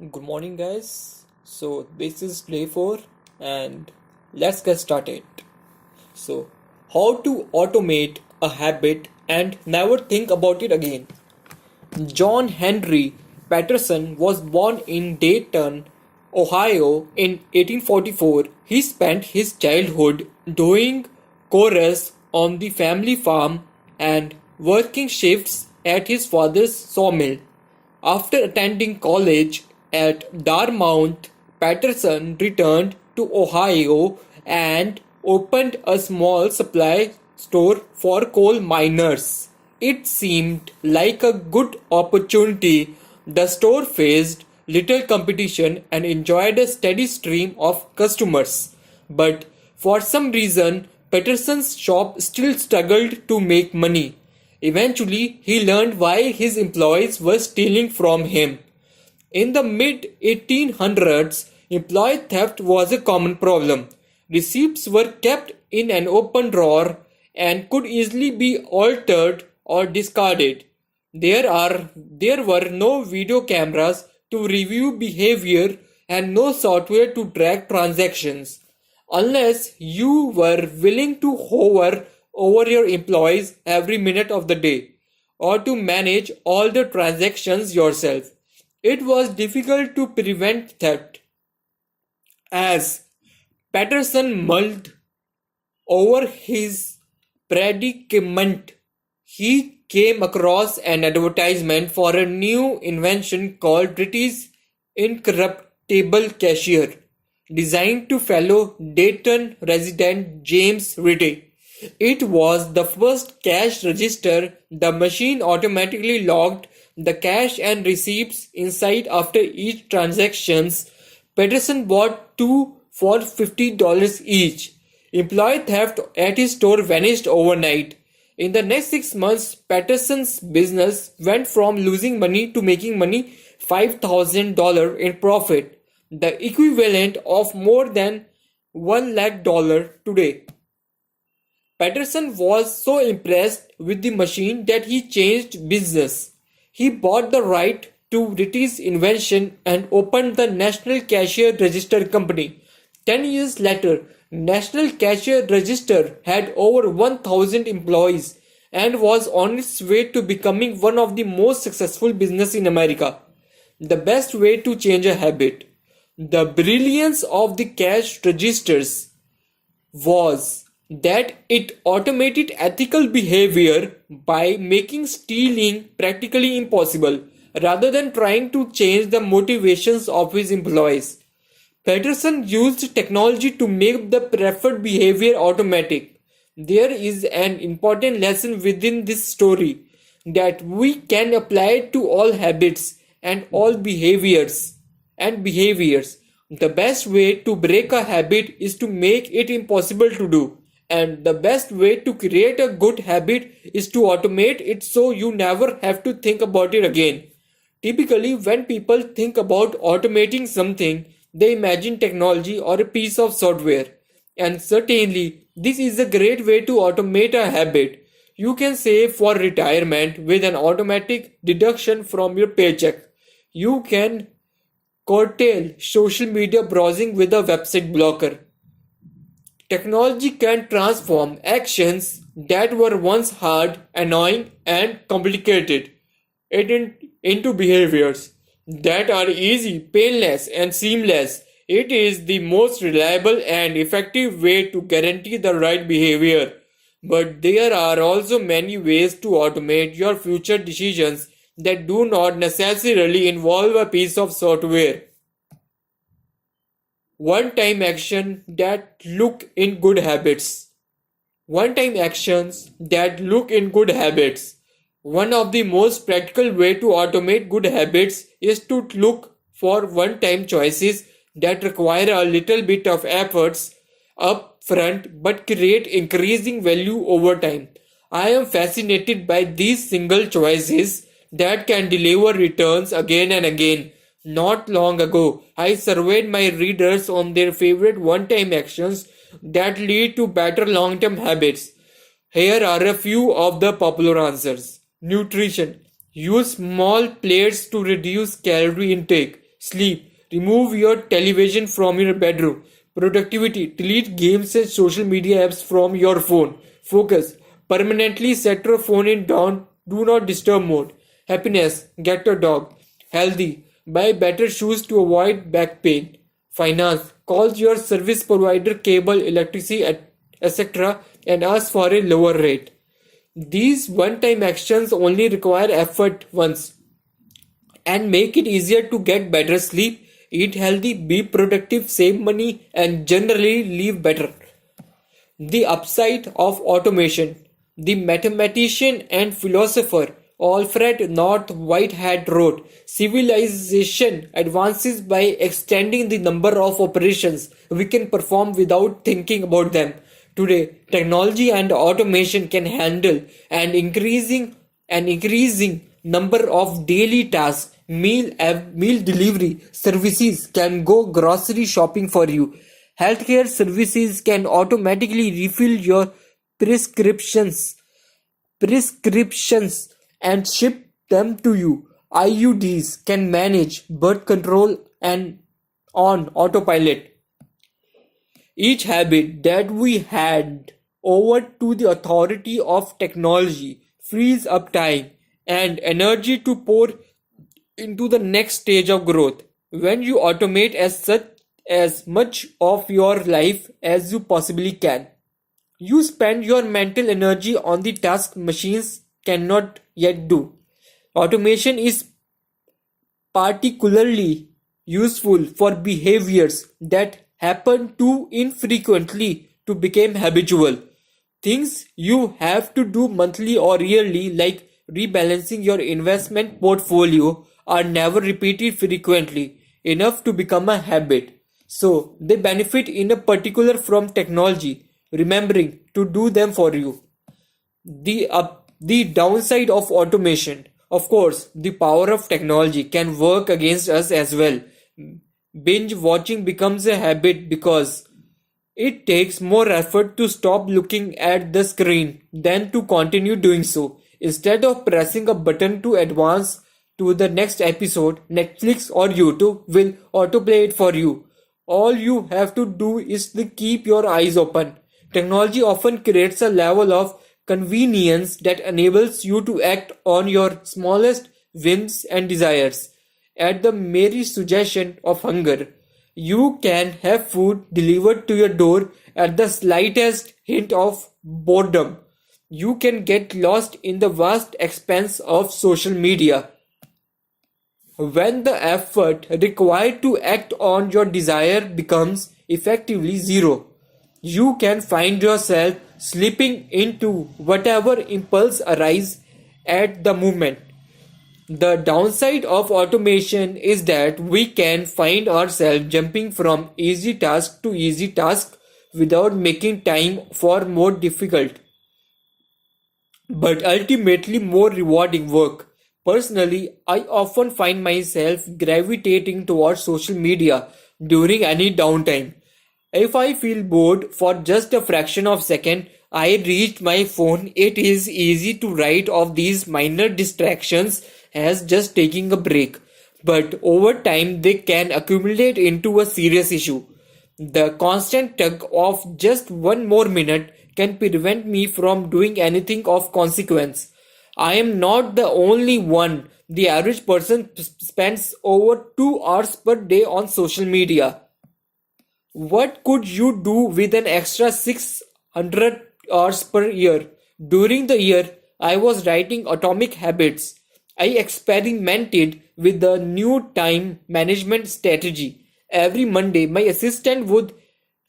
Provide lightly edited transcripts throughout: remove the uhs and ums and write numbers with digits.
Good morning, guys. So, this is day 4, and let's get started. So, how to automate a habit and never think about it again. John Henry Patterson was born in Dayton, Ohio in 1844. He spent his childhood doing chores on the family farm and working shifts at his father's sawmill. After attending college at Dartmouth, Patterson returned to Ohio and opened a small supply store for coal miners. It seemed like a good opportunity. The store faced little competition and enjoyed a steady stream of customers. But for some reason, Patterson's shop still struggled to make money. Eventually, he learned why his employees were stealing from him. In the mid 1800s, employee theft was a common problem. Receipts were kept in an open drawer and could easily be altered or discarded. There were no video cameras to review behavior and no software to track transactions. Unless you were willing to hover over your employees every minute of the day or to manage all the transactions yourself. It was difficult to prevent theft. As Patterson mulled over his predicament, he came across an advertisement for a new invention called British Incorruptible Cashier, designed to fellow Dayton resident James Ritchie. It was the first cash register. The machine automatically logged the cash and receipts inside after each transactions. Peterson bought two for $50 each. Employee theft at his store vanished overnight. In the next 6 months, Patterson's business went from losing money to making money $5,000 in profit, the equivalent of more than $1 lakh today. Patterson was so impressed with the machine that he changed business. He bought the right to Ritchie's invention and opened the National Cashier Register Company. 10 years later, National Cashier Register had over 1,000 employees and was on its way to becoming one of the most successful business in America. The best way to change a habit. The brilliance of the cash registers was that it automated ethical behavior by making stealing practically impossible rather than trying to change the motivations of his employees. Patterson used technology to make the preferred behavior automatic. There is an important lesson within this story that we can apply it to all habits and all behaviors. The best way to break a habit is to make it impossible to do. And the best way to create a good habit is to automate it so you never have to think about it again. Typically, when people think about automating something, they imagine technology or a piece of software. And certainly, this is a great way to automate a habit. You can save for retirement with an automatic deduction from your paycheck. You can curtail social media browsing with a website blocker. Technology can transform actions that were once hard, annoying, and complicated into behaviors that are easy, painless, and seamless. It is the most reliable and effective way to guarantee the right behavior. But there are also many ways to automate your future decisions that do not necessarily involve a piece of software. One-time action that look in good habits. One-time actions that look in good habits. One of the most practical way to automate good habits is to look for one-time choices that require a little bit of efforts up front but create increasing value over time. I am fascinated by these single choices that can deliver returns again and again. Not long ago, I surveyed my readers on their favorite one-time actions that lead to better long-term habits. Here are a few of the popular answers. Nutrition. Use small plates to reduce calorie intake. Sleep. Remove your television from your bedroom. Productivity. Delete games and social media apps from your phone. Focus. Permanently set your phone in down do not disturb mode. Happiness. Get a dog. Healthy. Buy better shoes to avoid back pain. Finance. Call your service provider, cable, electricity, etc. and ask for a lower rate. These one-time actions only require effort once and make it easier to get better sleep, eat healthy, be productive, save money, and generally live better. The upside of automation. The mathematician and philosopher Alfred North Whitehead wrote, civilization advances by extending the number of operations we can perform without thinking about them. Today, technology and automation can handle an increasing number of daily tasks. Meal delivery services can go grocery shopping for you. Healthcare services can automatically refill your prescriptions prescriptions and ship them to you. IUDs can manage birth control and on autopilot. Each habit that we hand over to the authority of technology frees up time and energy to pour into the next stage of growth. When you automate as much of your life as you possibly can, you spend your mental energy on the task machines cannot yet do. Automation is particularly useful for behaviors that happen too infrequently to become habitual. Things you have to do monthly or yearly, like rebalancing your investment portfolio, are never repeated frequently enough to become a habit. So they benefit in a particular from technology, remembering to do them for you. The downside of automation. Of course, the power of technology can work against us as well. Binge watching becomes a habit because it takes more effort to stop looking at the screen than to continue doing so. Instead of pressing a button to advance to the next episode, Netflix or YouTube will autoplay it for you. All you have to do is to keep your eyes open. Technology often creates a level of convenience that enables you to act on your smallest whims and desires. At the mere suggestion of hunger, you can have food delivered to your door at the slightest hint of boredom. You can get lost in the vast expanse of social media. When the effort required to act on your desire becomes effectively zero, you can find yourself slipping into whatever impulse arises at the moment. The downside of automation is that we can find ourselves jumping from easy task to easy task without making time for more difficult but ultimately more rewarding work. Personally, I often find myself gravitating towards social media during any downtime. If I feel bored for just a fraction of a second, I reach my phone. It is easy to write off these minor distractions as just taking a break, but over time they can accumulate into a serious issue. The constant tug of just one more minute can prevent me from doing anything of consequence. I am not the only one. The average person spends over 2 hours per day on social media. What could you do with an extra 600 hours per year? During the year I was writing Atomic Habits, I experimented with the new time management strategy. Every Monday, my assistant would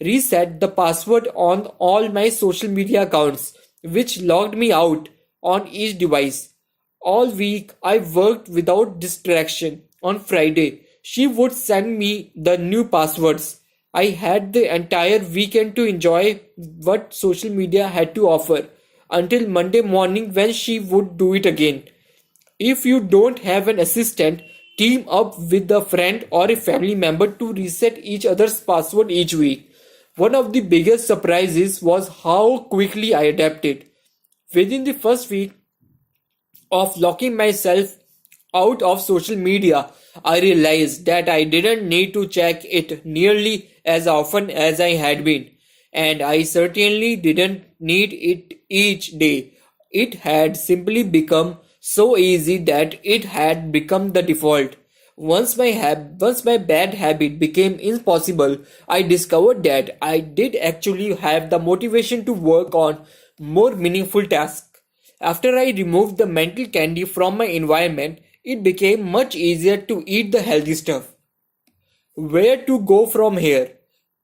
reset the password on all my social media accounts, which logged me out on each device. All week I worked without distraction. On Friday, she would send me the new passwords. I had the entire weekend to enjoy what social media had to offer until Monday morning when she would do it again. If you don't have an assistant, team up with a friend or a family member to reset each other's password each week. One of the biggest surprises was how quickly I adapted. Within the first week of locking myself out of social media, I realized that I didn't need to check it nearly as often as I had been, and I certainly didn't need it each day. It had simply become so easy that it had become the default. Once my bad habit became impossible, I discovered that I did actually have the motivation to work on more meaningful tasks. After I removed the mental candy from my environment, it became much easier to eat the healthy stuff. Where to go from here?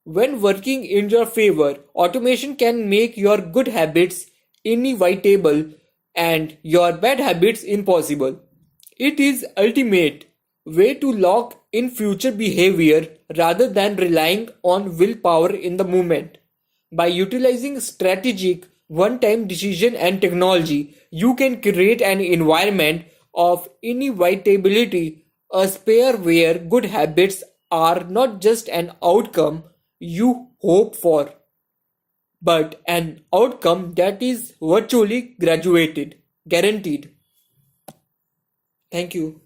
When working in your favor, automation can make your good habits inevitable and your bad habits impossible. It is ultimate way to lock in future behavior rather than relying on willpower in the moment. By utilizing strategic one-time decision and technology, you can create an environment of inevitability, a sphere where good habits are not just an outcome you hope for, but an outcome that is virtually graduated, guaranteed. Thank you.